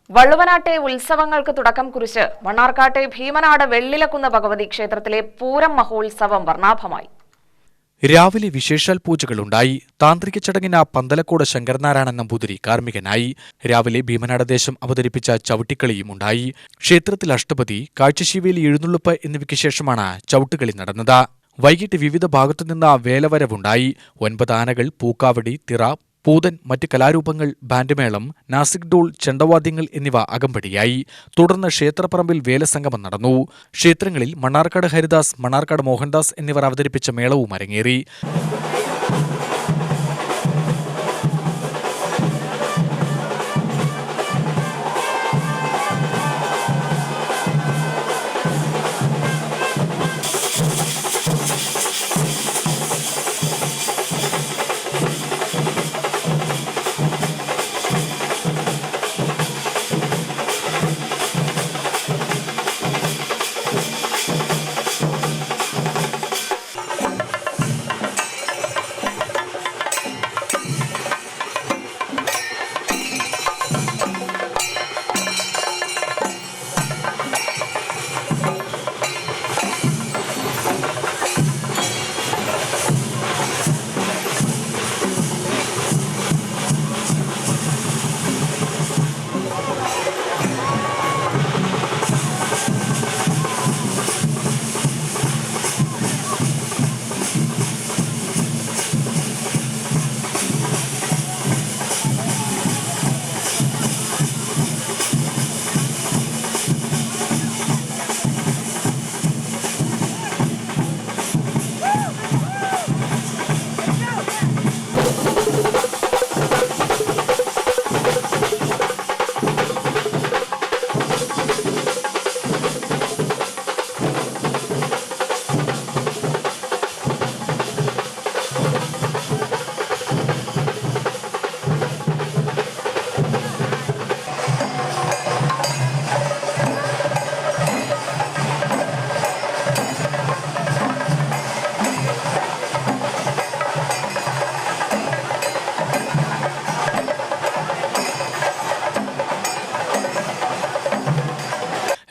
വള്ളുവനാട്ടെ ഉത്സവങ്ങൾക്ക് തുടക്കം കുറിച്ച് മണ്ണാർക്കാട്ടെ ഭീമനാട് വെള്ളിലക്കുന്ന് ഭഗവതി ക്ഷേത്രത്തിലെ പൂരം മഹോത്സവം വർണ്ണാഭമായി. രാവിലെ വിശേഷാൽ പൂജകളുണ്ടായി. താന്ത്രിക ചടങ്ങിന് പന്തലക്കോട് ശങ്കരനാരായണൻ നമ്പൂതിരി കാർമ്മികനായി. രാവിലെ ഭീമനാട് ദേശം അവതരിപ്പിച്ച ചവിട്ടിക്കളിയും ഉണ്ടായി. ക്ഷേത്രത്തിൽ അഷ്ടപതി, കാഴ്ചശീവേലി, എഴുന്നള്ളിപ്പ് എന്നിവയ്ക്ക് ശേഷമാണ് ചവിട്ടുകളി നടന്നത്. വൈകിട്ട് വിവിധ ഭാഗത്തുനിന്ന് വേലവരവുണ്ടായി. 9 ആനകൾ, പൂക്കാവടി, തിറ, പൂതൻ, മറ്റ് കലാരൂപങ്ങൾ, ബാൻഡ്മേളം, നാസിക് ഡോൾ, ചെണ്ടവാദ്യങ്ങൾ എന്നിവ അകമ്പടിയായി. തുടർന്ന് ക്ഷേത്രപ്പറമ്പിൽ വേലസംഗമം നടന്നു. ക്ഷേത്രങ്ങളിൽ മണ്ണാർക്കാട് ഹരിദാസ്, മണ്ണാർക്കാട് മോഹൻദാസ് എന്നിവർ അവതരിപ്പിച്ച മേളവും അരങ്ങേറി.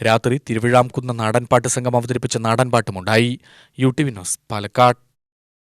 രാത്രി തിരുവിഴാംകുന്ന് നാടൻപാട്ട് സംഘം അവതരിപ്പിച്ച നാടൻപാട്ടുമുണ്ടായി. UTV news, Palakkad.